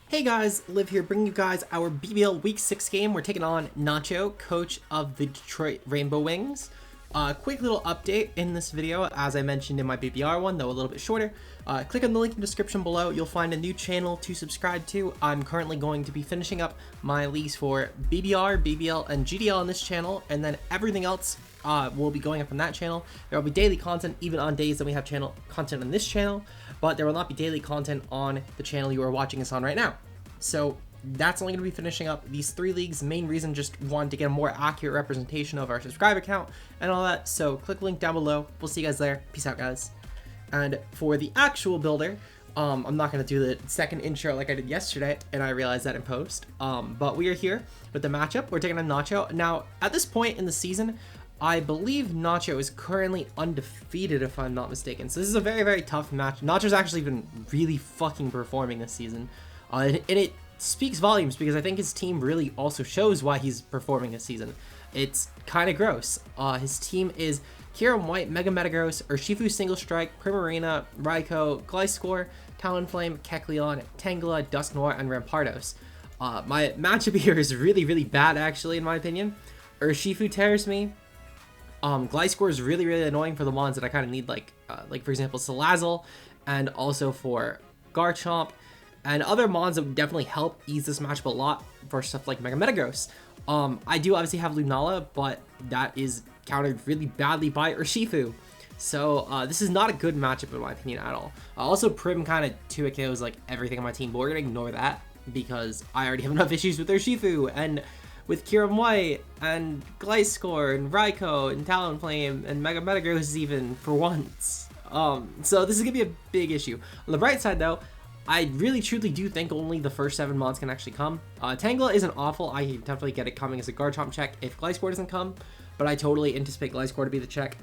Hey guys, Liv here, bringing you guys our BBL Week 6 game. We're taking on Nacho, coach of the Detroit Rainbow Wings. Quick little update in this video, as I mentioned in my BBR one, though a little bit shorter. Click on the link in the description below. You'll find a new channel to subscribe to. I'm currently going to be finishing up my leagues for BBR, BBL, and GDL on this channel, and then everything else will be going up on that channel. There will be daily content even on days that we have channel content on this channel, but there will not be daily content on the channel you are watching us on right now. So that's only going to be finishing up these 3 leagues. The main reason, just wanted to get a more accurate representation of our subscriber count and all that. So click the link down below. We'll see you guys there. Peace out, guys. And for the actual builder, I'm not going to do the second intro like I did yesterday, and I realized that in post. But we are here with the matchup. We're taking on Nacho. Now, at this point in the season, I believe Nacho is currently undefeated, if I'm not mistaken. So this is a very, very tough match. Nacho's actually been really fucking performing this season. And it speaks volumes because I think his team really also shows why he's performing this season. It's kind of gross. His team is Kyurem White, Mega Metagross, Urshifu Single Strike, Primarina, Raikou, Gliscor, Talonflame, Kecleon, Tangela, Dusknoir, and Rampardos. My matchup here is really, really bad, actually, in my opinion. Urshifu tears me. Gliscor is really, really annoying for the mons that I kind of need, like for example, Salazzle, and also for Garchomp, and other mons that would definitely help ease this matchup a lot for stuff like Mega Metagross. I do obviously have Lunala, but that is countered really badly by Urshifu. So this is not a good matchup in my opinion at all. Also, Prim kind of 2 KOs like everything on my team, but we're going to ignore that because I already have enough issues with Urshifu and with Kyurem White and Gliscor and Raikou and Talonflame and Mega Metagross even for once. So this is going to be a big issue. On the bright side though, I really truly do think only the first 7 mods can actually come. Tangela isn't awful. I can definitely get it coming as a Garchomp check if Gliscor doesn't come, but I totally anticipate Gliscor to be the check.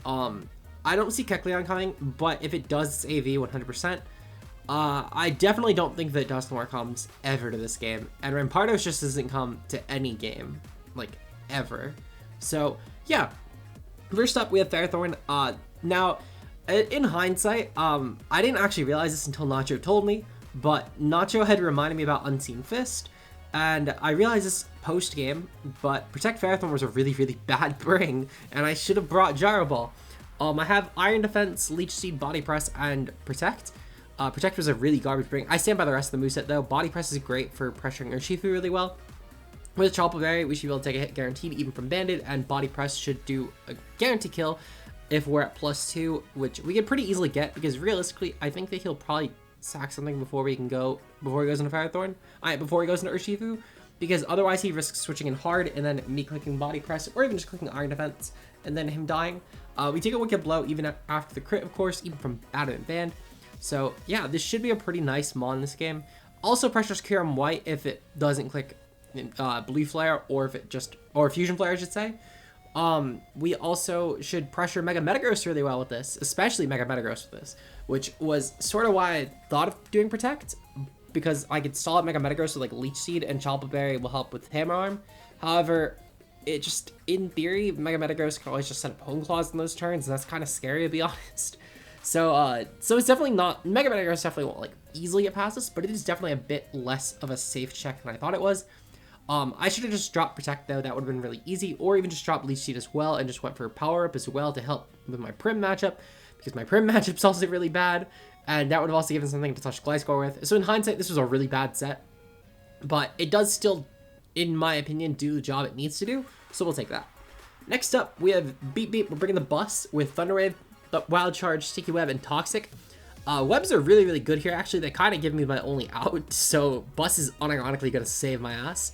I don't see Kecleon coming, but if it does, it's AV 100%. I definitely don't think that Dusknoir comes ever to this game, and Rampardos just doesn't come to any game, like, ever. So, yeah. First up, we have Ferrothorn. Now, in hindsight, I didn't actually realize this until Nacho told me, but Nacho had reminded me about Unseen Fist, and I realized this post-game, but Protect Ferrothorn was a really, really bad bring, and I should have brought Gyro Ball. I have Iron Defense, Leech Seed, Body Press, and Protect. Protect was a really garbage bring. I stand by the rest of the moveset though. Body Press is great for pressuring Urshifu really well. With Chople Berry, we should be able to take a hit guaranteed even from Banded, and Body Press should do a guaranteed kill if we're at +2, which we could pretty easily get because realistically, I think that he'll probably sack something before he goes into Ferrothorn. Before he goes into Urshifu, because otherwise he risks switching in hard and then me clicking Body Press or even just clicking Iron Defense and then him dying. We take a Wicked Blow even after the crit, of course, even from Battle and Band. So yeah, this should be a pretty nice mon in this game. Also pressures Kyurem White if it doesn't click Blue Flare or Fusion Flare, I should say. We also should pressure Mega Metagross really well with this, especially Mega Metagross with this, which was sort of why I thought of doing Protect, because I could stall out Mega Metagross with like Leech Seed and Chople Berry will help with Hammer Arm. However, it just, in theory, Mega Metagross can always just set up Hone Claws in those turns, and that's kind of scary to be honest. So, so it's definitely not, Mega Metagross definitely won't like easily get past this, but it is definitely a bit less of a safe check than I thought it was. I should have just dropped Protect though, that would have been really easy, or even just dropped Leech Seed as well and just went for Power Up as well to help with my Prim matchup, because my Prim matchup's also really bad, and that would have also given something to touch Gliscor with. So in hindsight, this was a really bad set, but it does still, in my opinion, do the job it needs to do, so we'll take that. Next up, we have Beep Beep. We're bringing the bus with Thunder Wave, Wild Charge, Sticky Web, and Toxic. Webs are really, really good here. Actually, they kind of give me my only out, so Bus is unironically going to save my ass.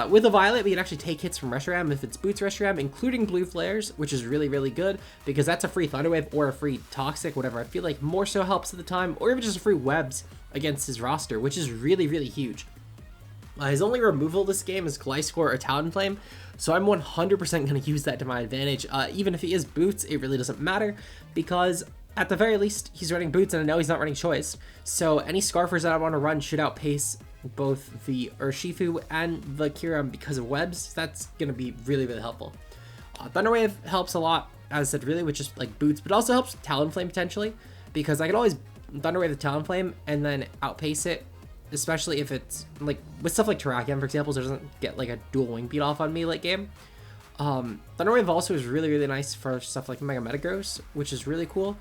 With a Violet, we can actually take hits from Reshiram if it's Boots Reshiram, including Blue Flares, which is really, really good, because that's a free Thunder Wave or a free Toxic, whatever I feel like more so helps at the time, or even just a free Webs against his roster, which is really, really huge. His only removal this game is Gliscor or Talonflame, so I'm 100% going to use that to my advantage. Even if he is Boots, it really doesn't matter, because at the very least, he's running Boots, and I know he's not running Choice, so any Scarfers that I want to run should outpace both the Urshifu and the Kyurem because of Webs. That's going to be really, really helpful. Thunder Wave helps a lot, as I said, really, with just like Boots, but also helps Talonflame potentially, because I can always Thunder Wave the Talonflame and then outpace it especially if it's like with stuff like Terrakion, for example, so it doesn't get like a dual wing beat off on me late game. Thunderwave also is really, really nice for stuff like Mega Metagross, which is really cool.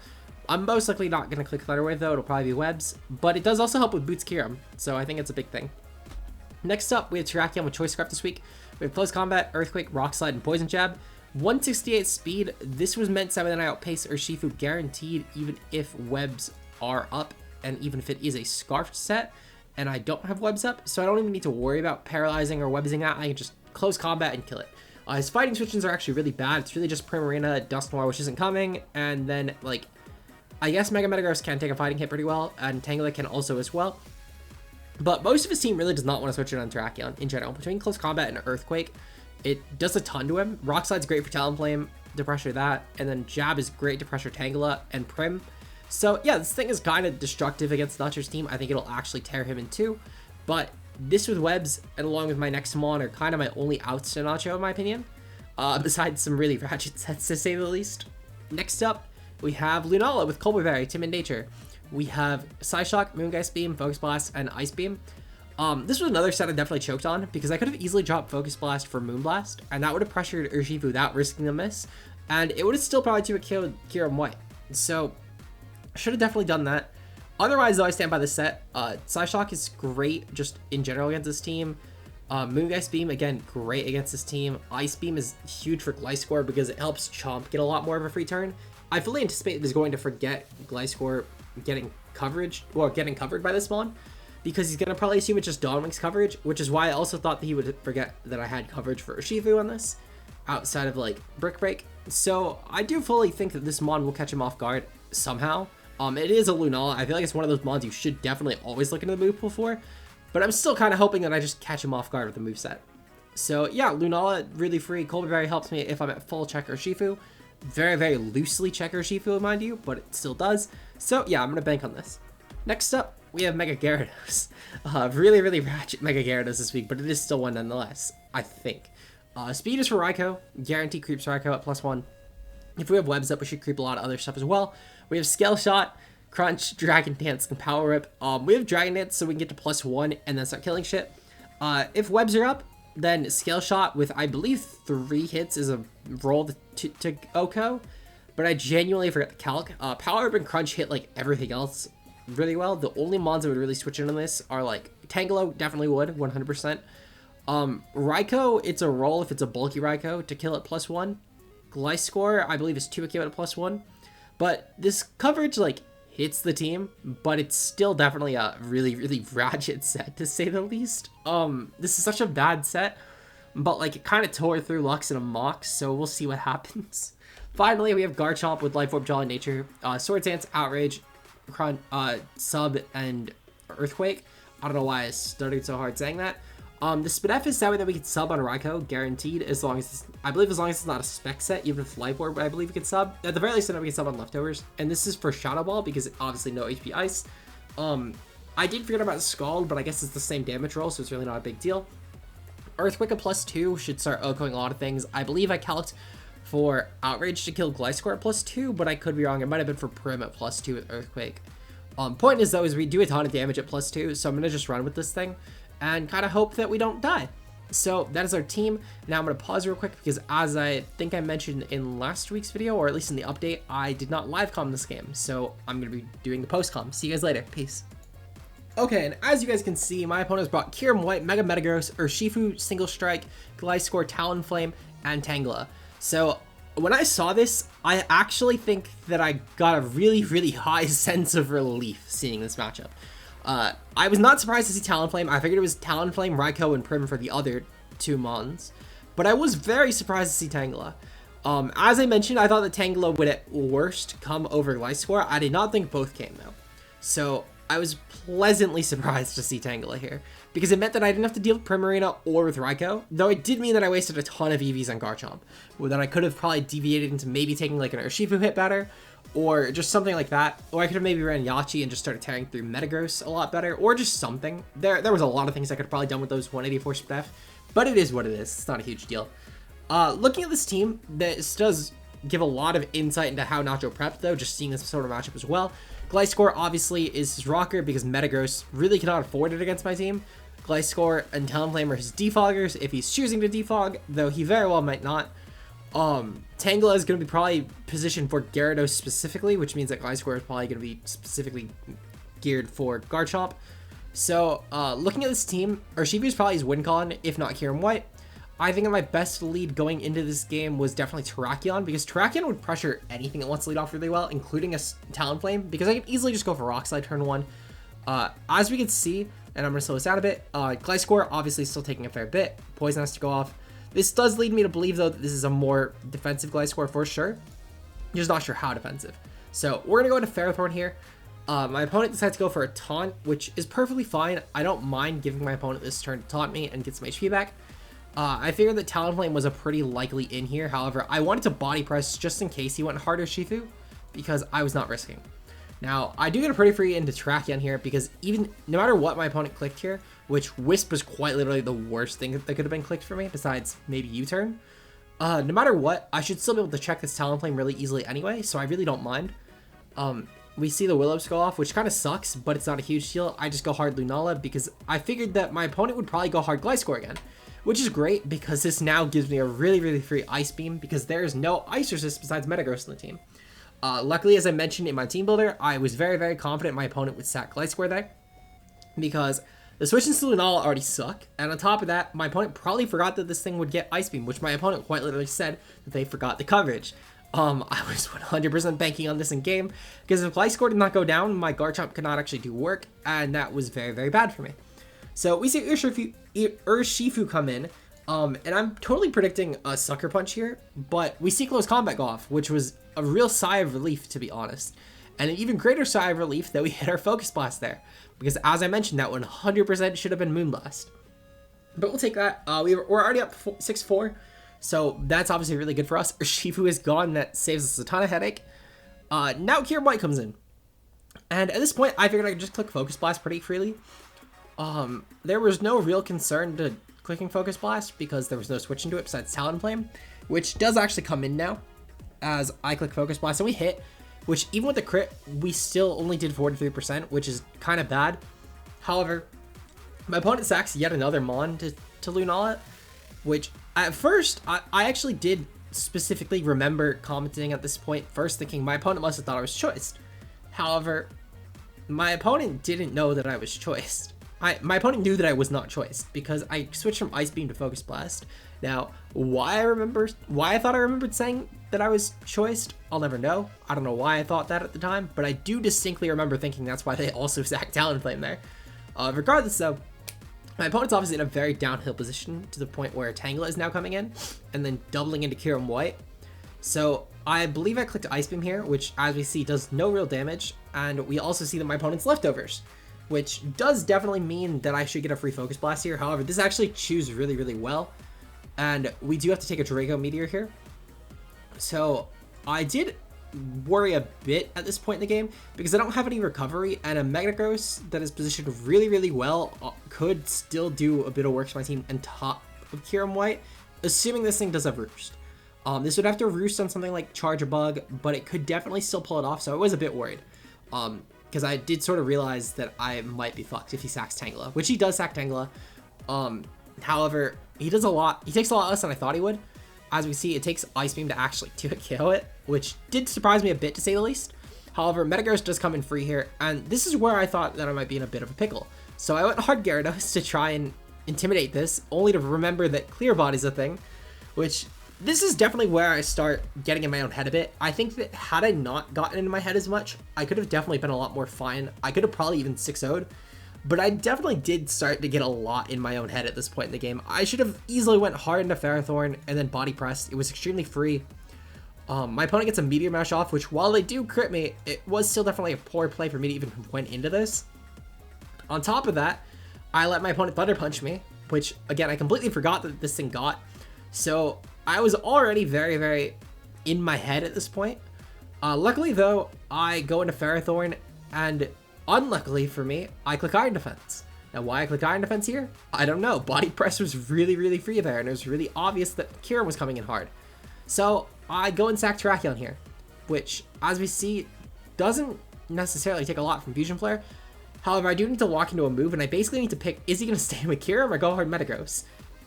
I'm most likely not going to click Thunderwave though, it'll probably be Webs, but it does also help with Boots Kyurem, so I think it's a big thing. Next up, we have Terrakion with Choice Scarf this week. We have Close Combat, Earthquake, Rock Slide, and Poison Jab. 168 speed. This was meant so that I outpace Urshifu guaranteed, even if Webs are up, and even if it is a Scarf set, and I don't have Webs up, so I don't even need to worry about paralyzing or Websing out. I can just Close Combat and kill it. His fighting switch-ins are actually really bad. It's really just Primarina, Dusknoir, which isn't coming, and then, like, I guess Mega Metagross can take a fighting hit pretty well, and Tangela can also as well. But most of his team really does not want to switch it on Terrakion in general. Between Close Combat and Earthquake, it does a ton to him. Rock Slide's great for Talonflame to pressure that, and then Jab is great to pressure Tangela and Prim. So yeah, this thing is kind of destructive against Nacho's team. I think it'll actually tear him in two. But this with Webs, and along with my next Mon, are kind of my only outs to Nacho, in my opinion. Besides some really ratchet sets, to say the least. Next up, we have Lunala with Colbur Berry, Timid Nature. We have Psyshock, Moongeist Beam, Focus Blast, and Ice Beam. This was another set I definitely choked on, because I could have easily dropped Focus Blast for Moonblast, and that would have pressured Urshifu without risking the miss, and it would have still probably killed Kyurem White. So, I should have definitely done that. Otherwise, though, I stand by this set. Psyshock is great just in general against this team. Moongeist Beam, again, great against this team. Ice Beam is huge for Gliscor because it helps Chomp get a lot more of a free turn. I fully anticipate he's going to forget Gliscor getting coverage, or getting covered by this Mon, because he's going to probably assume it's just Dawn Wings coverage, which is why I also thought that he would forget that I had coverage for Urshifu on this, outside of, like, Brick Break. So, I do fully think that this Mon will catch him off guard somehow. It is a Lunala. I feel like it's one of those Mons you should definitely always look into the move pool for, but I'm still kind of hoping that I just catch him off guard with the moveset. So, yeah, Lunala, really free. Colbur Berry helps me if I'm at full check Urshifu. Very, very loosely check Urshifu, mind you, but it still does. So, yeah, I'm going to bank on this. Next up, we have Mega Gyarados. Really, really ratchet Mega Gyarados this week, but it is still one nonetheless, I think. Speed is for Raikou. Guarantee creeps Raikou at +1. If we have Webs up, we should creep a lot of other stuff as well. We have Scale Shot, Crunch, Dragon Dance, and Power Whip. We have Dragon Dance so we can get to +1 and then start killing shit. If Webs are up, then Scale Shot with, I believe, 3 hits is a roll to Oko, but I genuinely forget the calc. Power Whip and Crunch hit, like, everything else really well. The only Mons that would really switch in on this are, like, Tangelo definitely would, 100%. Raikou, it's a roll if it's a bulky Raikou to kill at +1. Gliscor, I believe, is 2 KO at +1. But this coverage, like, hits the team, but it's still definitely a really, really ratchet set, to say the least. This is such a bad set, but, like, it kind of tore through Lux and a Mox, so we'll see what happens. Finally, we have Garchomp with Life Orb, Jolly Nature, Swords Dance, Outrage, Sub, and Earthquake. I don't know why I stuttered so hard saying that. The Spadef is that way that we can sub on Raikou, guaranteed, as long as, I believe as long as it's not a spec set, even with Life Orb, I believe we can sub. At the very least, I know we can sub on Leftovers. And this is for Shadow Ball, because obviously no HP Ice. I did forget about Scald, but I guess it's the same damage roll, so it's really not a big deal. Earthquake at +2 should start echoing a lot of things. I believe I calced for Outrage to kill Gliscor at +2, but I could be wrong. It might have been for Prim at +2 with Earthquake. Point is, though, is we do a ton of damage at +2, so I'm going to just run with this thing and kind of hope that we don't die. So that is our team. Now I'm going to pause real quick because, as I think I mentioned in last week's video, or at least in the update, I did not live comm this game. So I'm going to be doing the post comm. See you guys later. Peace. Okay, and as you guys can see, my opponents brought Kyurem White, Mega Metagross, Urshifu, Single Strike, Gliscor, Talonflame, and Tangela. So when I saw this, I actually think that I got a really, really high sense of relief seeing this matchup. I was not surprised to see Talonflame. I figured it was Talonflame, Raikou, and Prim for the other 2 Mons. But I was very surprised to see Tangela. As I mentioned, I thought that Tangela would at worst come over Gliscor. I did not think both came, though. So I was pleasantly surprised to see Tangela here, because it meant that I didn't have to deal with Primarina or with Raikou, though it did mean that I wasted a ton of EVs on Garchomp, well, that I could have probably deviated into maybe taking like an Urshifu hit better, or just something like that, or I could have maybe ran Yachi and just started tearing through Metagross a lot better, or just something. There was a lot of things I could have probably done with those 184 Spef, but it is what it is. It's not a huge deal. Looking at this team, this does give a lot of insight into how Nacho prepped, though, just seeing this sort of matchup as well. Gliscor obviously is his rocker because Metagross really cannot afford it against my team. Gliscor and Talonflame are his defoggers if he's choosing to defog, though he very well might not. Tangela is going to be probably positioned for Gyarados specifically, which means that Gliscor is probably going to be specifically geared for Garchomp. So, looking at this team, Urshifu is probably his win con, if not Kyurem White. I think that my best lead going into this game was definitely Terrakion, because Terrakion would pressure anything that wants to lead off really well, including a Talonflame, because I can easily just go for Rock Slide turn 1. As we can see, and I'm going to slow this down a bit, Gliscor obviously still taking a fair bit. Poison has to go off. This does lead me to believe, though, that this is a more defensive Gliscor for sure. Just not sure how defensive. So we're going to go into Ferrothorn here. My opponent decides to go for a taunt, which is perfectly fine. I don't mind giving my opponent this turn to taunt me and get some HP back. I figured that Talonflame was a pretty likely in here. However, I wanted to body press just in case he went harder Shifu, because I was not risking. Now, I do get a pretty free into Terrakion here, because even no matter what my opponent clicked here, which Wisp was quite literally the worst thing that could have been clicked for me, besides maybe U-turn. No matter what, I should still be able to check this Talonflame really easily anyway, so I really don't mind. We see the Will-O-Wisp go off, which kind of sucks, but it's not a huge deal. I just go hard Lunala because I figured that my opponent would probably go hard Gliscor again, which is great because this now gives me a really free Ice Beam because there is no Ice Resist besides Metagross on the team. Luckily, as I mentioned in my team builder, I was very confident my opponent would sack Gliscor there because the switch-ins to Lunala already suck, and on top of that, my opponent probably forgot that this thing would get Ice Beam, which my opponent quite literally said that they forgot the coverage. I was 100% banking on this in game, because if Gliscor did not go down, my Garchomp could not actually do work, and that was very bad for me. So we see Urshifu come in, and I'm totally predicting a Sucker Punch here, but we see Close Combat go off, which was a real sigh of relief, to be honest. And an even greater sigh of relief that we hit our Focus Blast there, because as I mentioned, that 100% should have been Moonblast. But we'll take that. We're already up 6-4. So that's obviously really good for us. Urshifu is gone. That saves us a ton of headache. Now Kyurem White comes in. And at this point, I figured I could just click Focus Blast pretty freely. There was no real concern to clicking Focus Blast because there was no switch into it besides Talonflame, which does actually come in now as I click Focus Blast. And we hit, which even with the crit, we still only did 43%, which is kind of bad. However, my opponent sacks yet another Mon to Lunala, which at first, I actually did specifically remember commenting at this point first, thinking my opponent must have thought I was choiced. However, my opponent didn't know that I was choiced. My opponent knew that I was not choiced because I switched from Ice Beam to Focus Blast. Now, why I thought I remembered saying that I was choiced, I'll never know. I don't know why I thought that at the time, but I do distinctly remember thinking that's why they also sacked Talonflame there. Regardless though, my opponent's obviously in a very downhill position to the point where Tangela is now coming in and then doubling into Kyurem White. So I believe I clicked Ice Beam here, which as we see does no real damage. And we also see that my opponent's leftovers, which does definitely mean that I should get a free Focus Blast here. However, this actually chews really well. And we do have to take a Draco Meteor here. So I did worry a bit at this point in the game because I don't have any recovery, and a Metagross that is positioned really well could still do a bit of work to my team on top of Kyurem White, assuming this thing does have Roost. This would have to Roost on something like Charge or Bug, but it could definitely still pull it off, so I was a bit worried. Because I did sort of realize that I might be fucked if he sacks Tangela, which he does sack Tangela. However, he takes a lot less than I thought he would. As we see, it takes Ice Beam to actually KO it, which did surprise me a bit to say the least. However, Metagross does come in free here, and this is where I thought that I might be in a bit of a pickle. So I went hard Gyarados to try and intimidate this, only to remember that Clear Body's a thing, which this is definitely where I start getting in my own head a bit. I think that had I not gotten into my head as much, I could have definitely been a lot more fine. I could have probably even 6-0'd. But I definitely did start to get a lot in my own head at this point in the game. I should have easily went hard into Ferrothorn and then body pressed. It was extremely free. My opponent gets a Meteor Mash off, which while they do crit me, it was still definitely a poor play for me to even went into this. On top of that, I let my opponent Thunder Punch me, which again, I completely forgot that this thing got. So I was already very in my head at this point. Luckily though, I go into Ferrothorn, and unluckily for me, I click Iron Defense. Now, why I clicked Iron Defense here? I don't know. Body Press was really free there, and it was really obvious that Kyurem was coming in hard. So I go and sack Terrakion here, which, as we see, doesn't necessarily take a lot from Fusion Flare. However, I do need to lock into a move, and I basically need to pick, is he going to stay with Kyurem or go hard Metagross?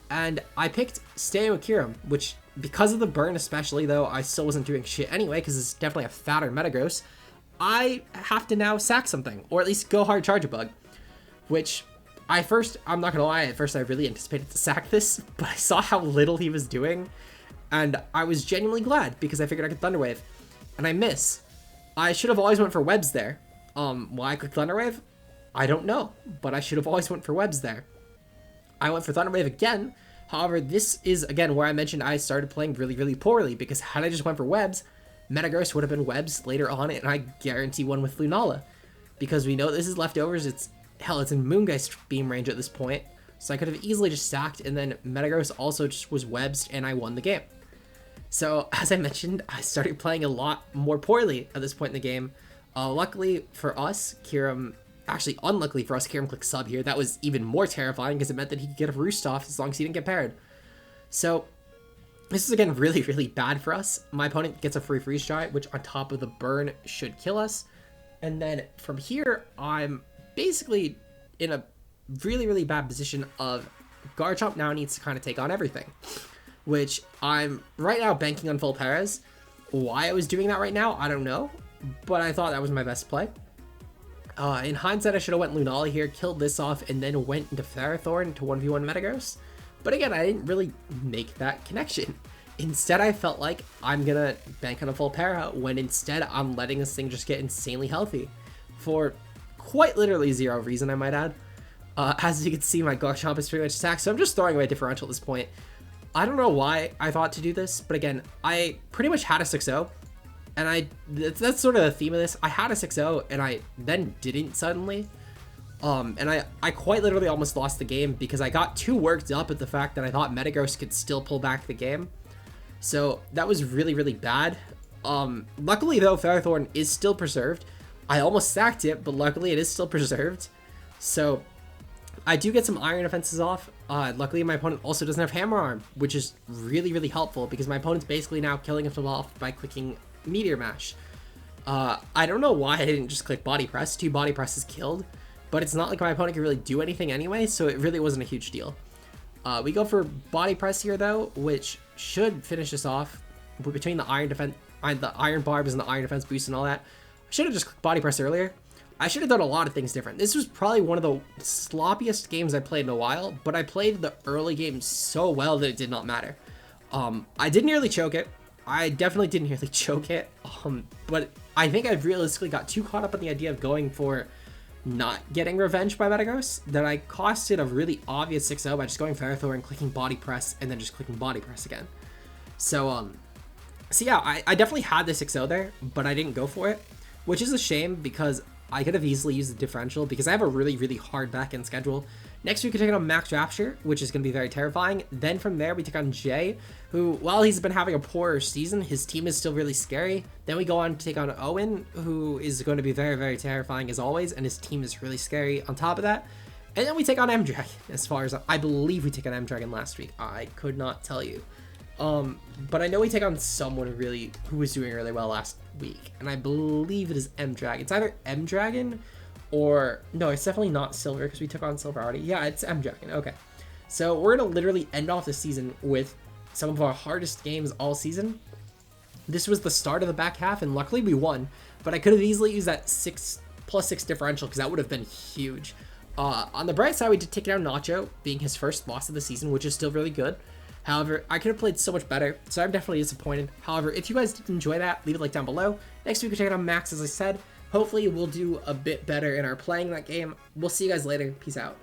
And I picked staying with Kyurem, which, because of the burn especially, though, I still wasn't doing shit anyway, because it's definitely a fatter Metagross. I have to now sack something, or at least go hard Charge a Bug, which I'm not going to lie, at first I really anticipated to sack this, but I saw how little he was doing, and I was genuinely glad, because I figured I could Thunder Wave, and I miss. I should have always went for Webs there. Why I clicked Thunder Wave? I don't know, but I should have always went for Webs there. I went for Thunder Wave again. However, this is, again, where I mentioned I started playing really, really poorly, because had I just went for Webs, Metagross would have been Webs later on, and I guarantee one with Lunala. Because we know this is leftovers, it's in Moongeist beam range at this point, so I could have easily just sacked, and then Metagross also just was Webs, and I won the game. So, as I mentioned, I started playing a lot more poorly at this point in the game. Luckily for us, actually, unluckily for us, Kyurem clicked sub here. That was even more terrifying because it meant that he could get a Roost off as long as he didn't get paired. So, this is again really, really bad for us. My opponent gets a free Freeze Dry, which on top of the burn should kill us. And then from here, I'm basically in a really, really bad position of Garchomp now needs to kind of take on everything, which I'm right now banking on full Paras. Why I was doing that right now, I don't know, but I thought that was my best play. In hindsight, I should have went Lunala here, killed this off, and then went into Ferrothorn to 1v1 Metagross. But again, I didn't really make that connection. Instead, I felt like I'm gonna bank on a full para, when instead I'm letting this thing just get insanely healthy. For quite literally zero reason, I might add. As you can see, my Garchomp is pretty much sacked, so I'm just throwing away differential at this point. I don't know why I thought to do this, but again, I pretty much had a 6-0. And that's sort of the theme of this. I had a 6-0 and I then didn't suddenly. And I quite literally almost lost the game because I got too worked up at the fact that I thought Metagross could still pull back the game. So that was really, really bad. Luckily though, Ferrothorn is still preserved. I almost sacked it, but luckily it is still preserved. So I do get some iron defenses off. Luckily my opponent also doesn't have Hammer Arm, which is really, really helpful because my opponent's basically now killing himself off by clicking Meteor Mash. I don't know why I didn't just click Body Press. 2 Body Presses killed, but it's not like my opponent could really do anything anyway, so it really wasn't a huge deal. We go for Body Press here though, which should finish us off between the Iron Defense, the Iron Barbs and the Iron Defense boost and all that. I should have just clicked Body Press earlier. I should have done a lot of things different. This was probably one of the sloppiest games I played in a while, but I played the early game so well that it did not matter. I did nearly choke it. I definitely didn't nearly choke it, but I think I realistically got too caught up in the idea of going for not getting revenge by Metagross that I costed a really obvious 6-0 by just going Ferrothorn and clicking Body Press and then just clicking Body Press again. So yeah, I definitely had the 6-0 there, but I didn't go for it, which is a shame because I could have easily used the differential because I have a really, really hard back-end schedule. Next week, we take on Max Rapture, which is going to be very terrifying. Then from there, we take on Jay, who, while he's been having a poorer season, his team is still really scary. Then we go on to take on Owen, who is going to be very, very terrifying as always, and his team is really scary on top of that. And then we take on M-Dragon, as far as I believe we took on M-Dragon last week. I could not tell you. But I know we take on someone who was doing really well last week, and I believe it is M-Dragon. It's either M-Dragon or, no, it's definitely not Silver because we took on Silver already. Yeah, it's M-Dragon. Okay. So we're going to literally end off the season with some of our hardest games all season. This was the start of the back half, and luckily we won, but I could have easily used that 6+6 differential because that would have been huge. On the bright side, we did take down Nacho, being his first loss of the season, which is still really good. However, I could have played so much better, so I'm definitely disappointed. However, if you guys did enjoy that, leave a like down below. Next week, we're taking on Max, as I said. Hopefully, we'll do a bit better in our playing that game. We'll see you guys later. Peace out.